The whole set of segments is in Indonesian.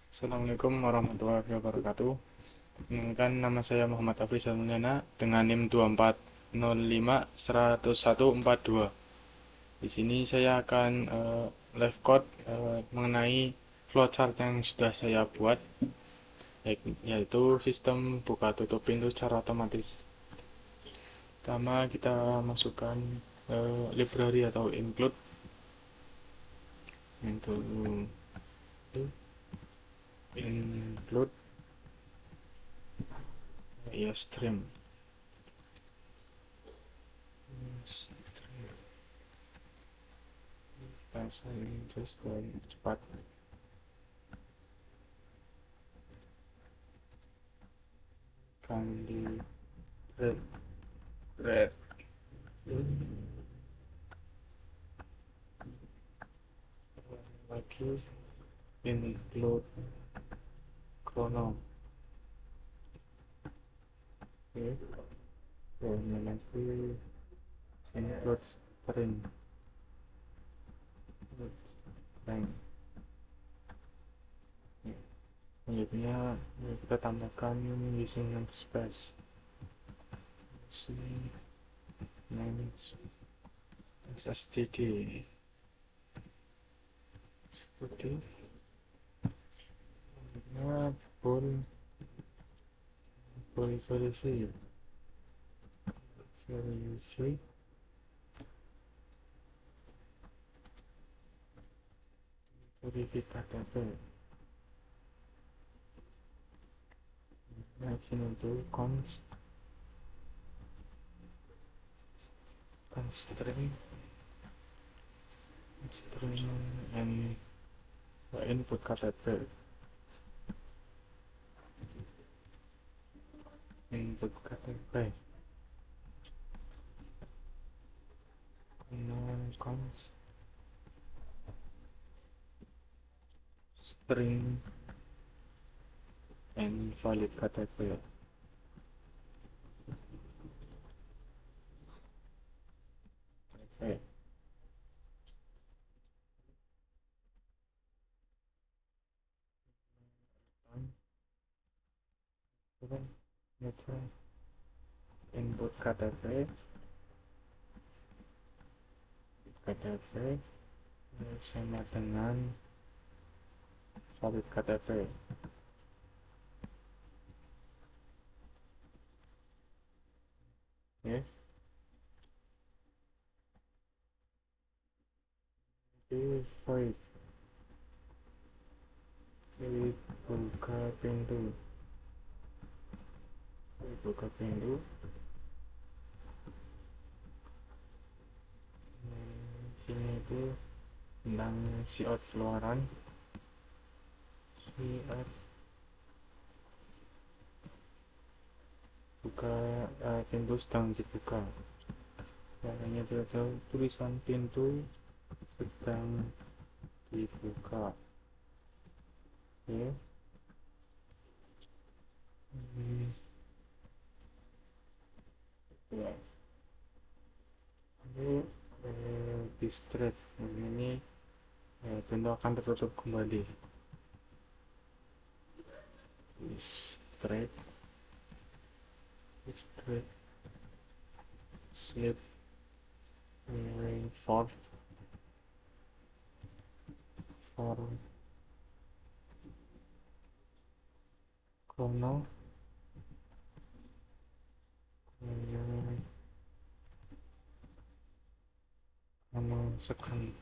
Assalamualaikum warahmatullahi wabarakatuh. Kenalkan, nama saya Muhammad Afri Mulyana dengan NIM 2405100142. Di sini saya akan live code mengenai flowchart yang sudah saya buat, yaitu sistem buka tutup pintu secara otomatis. Pertama, kita masukkan library atau include include stream. Bahasa Inggris cepat. Kandi red lagi include chrono. Oke, ini lagi include string. Selanjutnya kita tambahkan using namespace. Using namespace std. Selanjutnya verify KTP. Nah, sini itu constraint and input KTP. Input KTP. String and valid KTP. Okay. Input KTP sama dengan valid KTP. Oke. Void buka pintu. Sini itu tentang cout keluaran. Buka pintu sedang dibuka. Hanya ada tulisan pintu sedang dibuka. Oke. Ya. Lalu distress ini pintu akan tertutup kembali. Distress sleep for chrono second,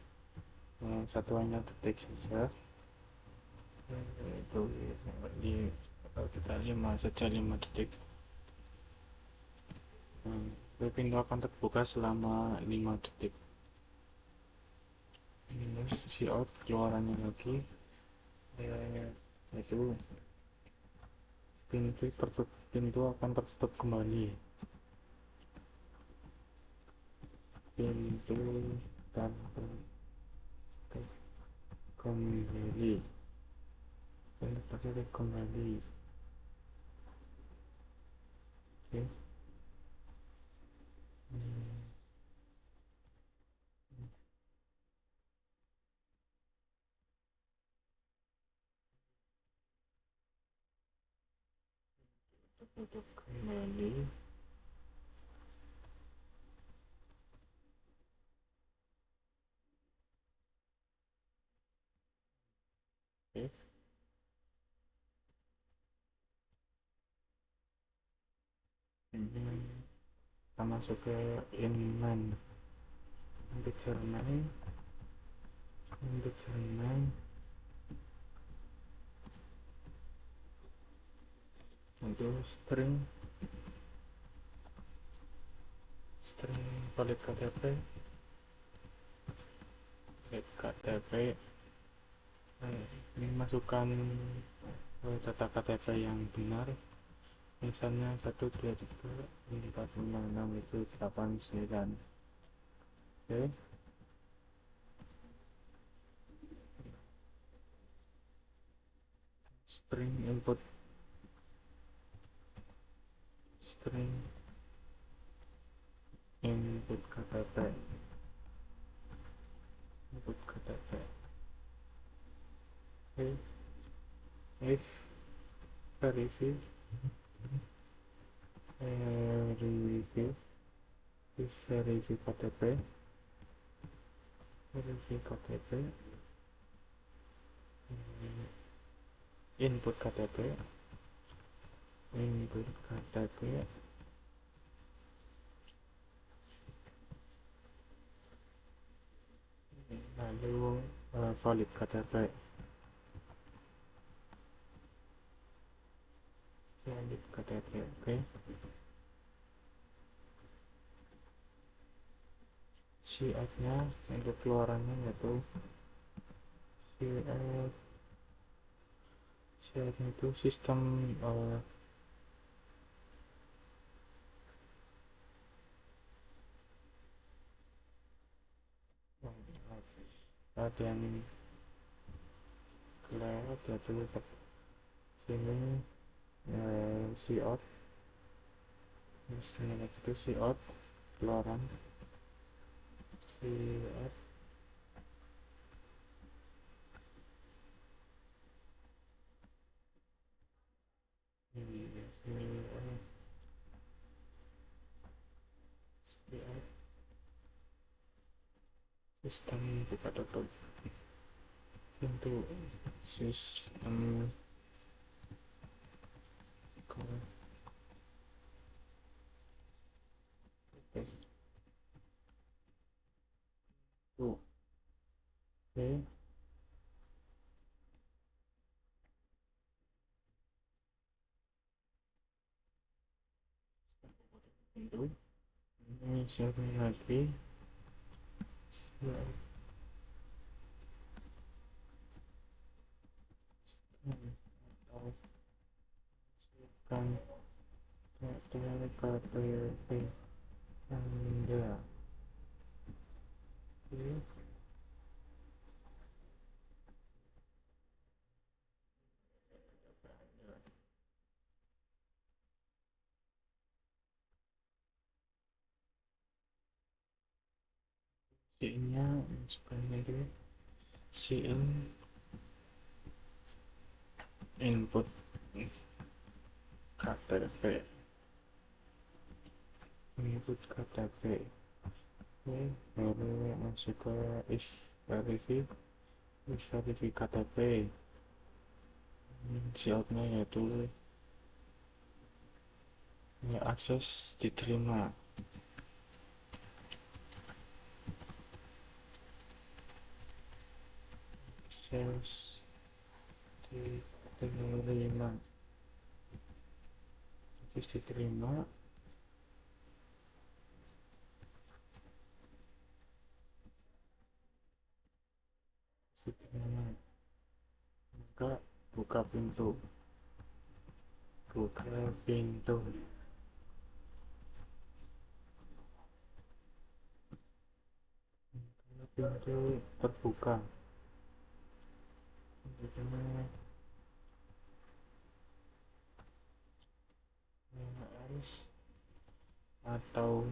satuannya detik saja, itu kita 5 saja, 5 detik. Pintu akan terbuka selama 5 detik. Sisi out keluarannya lagi, itu pintu akan tertutup kembali. Pintu dan kembali. Oke. untuk kembali. Oke, ini kita masuk ke inline. Untuk Jerman, untuk Jerman untuk string valid KTP. Ini masukkan data KTP yang benar, misalnya 123456789. Oke, string input string input KTP Oke, if verify verify if verify KTP input KTP lalu valid KTP. Oke, CF nya untuk keluarannya yaitu CF itu sistem ada yang kelewat yaitu sini cout sistemnya itu cout keluaran cout sistem buka tutup pintu sistem oke. Pintu ini siapa lagi kan KTP Anda. C-nya masukkan itu CN input KTP oke, baru masuk ke if verify KTP. Coutnya yaitu ini akses diterima. Akses diterima. Maka buka pintu pintu terbuka atau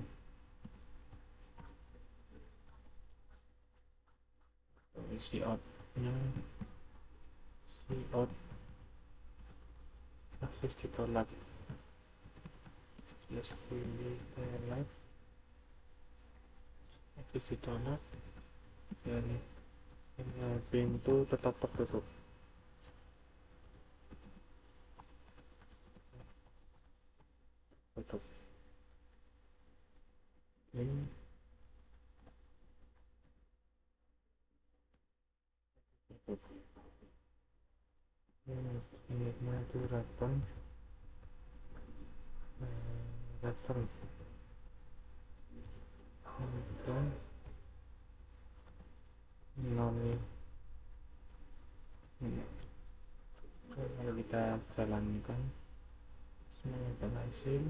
cout akses ditolak Terus ditolak, terus ditolak, dan pintu tetap tertutup. Tutup. Ini tutup. Ini itu datang, datang, dan nol. Kalau kita jalankan semuanya hasil,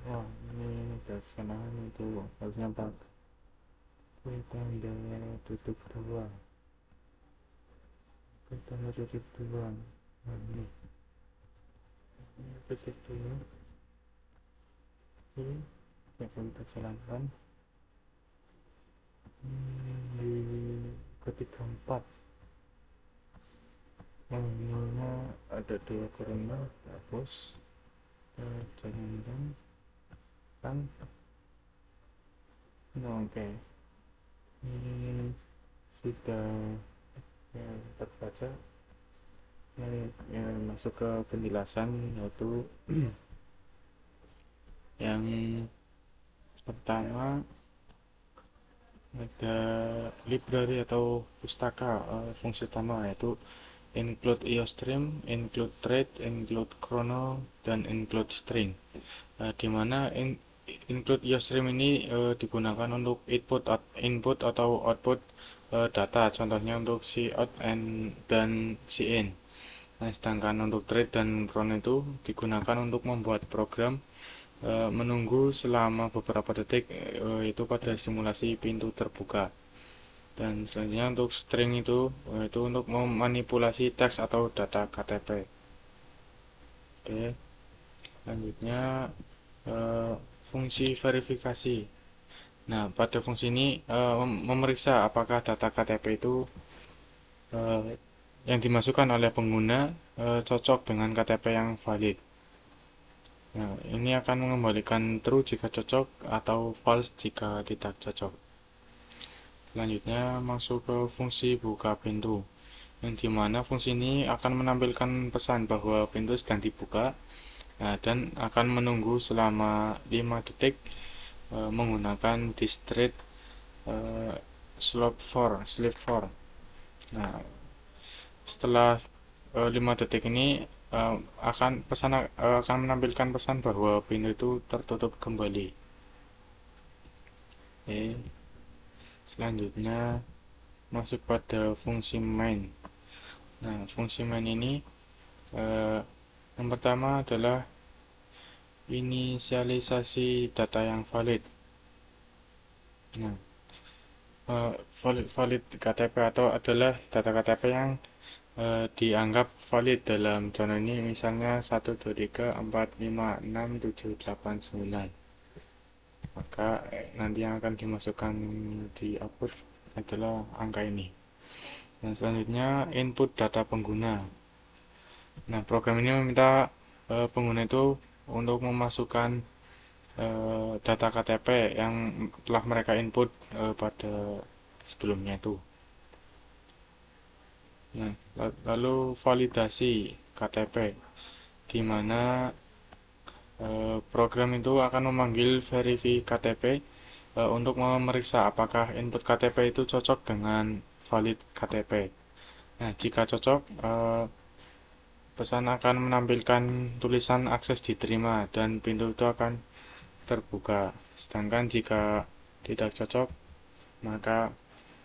wah ini udah kesalahan itu harusnya tanda tutup dua, tanda tutup dua. Nah, ini tutup dua, ini yang kita jalankan di ketika 4. Nolnya ada 2 kurungnya, hapus, jalankan kan. Nah, oke, ini sudah terbaca. Masuk ke penjelasan, yaitu yang pertama ada library atau pustaka, fungsi utama yaitu include IOStream, include thread, include chrono, dan include string. Di mana include IOStream ini digunakan untuk input atau output data, contohnya untuk cout dan cin. Nah, sedangkan untuk thread dan chrono itu digunakan untuk membuat program menunggu selama beberapa detik, itu pada simulasi pintu terbuka. Dan selanjutnya untuk string itu untuk memanipulasi teks atau data KTP. Oke, selanjutnya fungsi verifikasi. Nah, pada fungsi ini memeriksa apakah data KTP itu yang dimasukkan oleh pengguna cocok dengan KTP yang valid. Nah, ini akan mengembalikan true jika cocok atau false jika tidak cocok. Selanjutnya masuk ke fungsi buka pintu, yang dimana fungsi ini akan menampilkan pesan bahwa pintu sedang dibuka, dan akan menunggu selama 5 detik menggunakan distrait sleep for. Nah, setelah 5 detik ini akan menampilkan pesan bahwa pintu itu tertutup kembali. Oke, selanjutnya masuk pada fungsi main. Nah, fungsi main ini yang pertama adalah inisialisasi data yang valid. Nah, valid KTP atau adalah data KTP yang dianggap valid dalam contoh ini, misalnya 1, 2, 3, 4, 5, 6, 7, 8, 9. Maka nanti yang akan dimasukkan di output adalah angka ini. Dan selanjutnya input data pengguna. Nah, program ini meminta pengguna itu untuk memasukkan data KTP yang telah mereka input pada sebelumnya itu. Nah, lalu validasi KTP, di mana program itu akan memanggil verify KTP untuk memeriksa apakah input KTP itu cocok dengan valid KTP. Nah, jika cocok, pesan akan menampilkan tulisan akses diterima dan pintu itu akan terbuka. Sedangkan jika tidak cocok, maka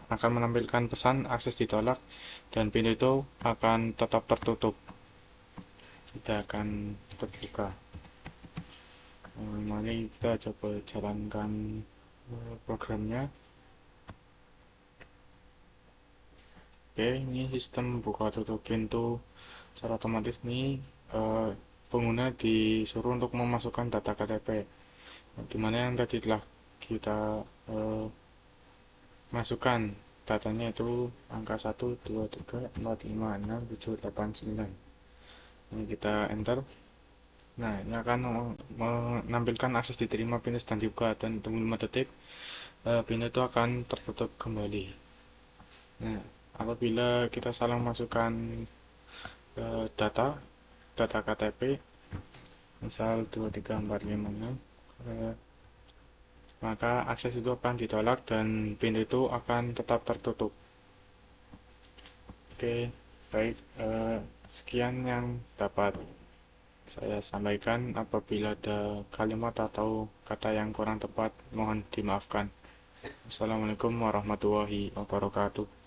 akan menampilkan pesan akses ditolak dan pintu itu akan tetap tertutup, tidak akan terbuka. Mari kita coba jalankan programnya. Oke, ini sistem buka tutup pintu secara otomatis. Ini pengguna disuruh untuk memasukkan data KTP, dimana yang tadi telah kita masukkan datanya itu angka 1, 2, 3, 4, 5, 6, 7, 8, 9. Ini kita enter. Nah, ini akan menampilkan akses diterima, pintu sedang dibuka, dan tunggu 5 detik. Pintu itu akan tertutup kembali. Nah, apabila kita salah masukkan data KTP, misal 23456, maka akses itu akan ditolak dan pintu itu akan tetap tertutup. Oke, baik, sekian yang dapat saya sampaikan. Apabila ada kalimat atau kata yang kurang tepat, mohon dimaafkan. Assalamualaikum warahmatullahi wabarakatuh.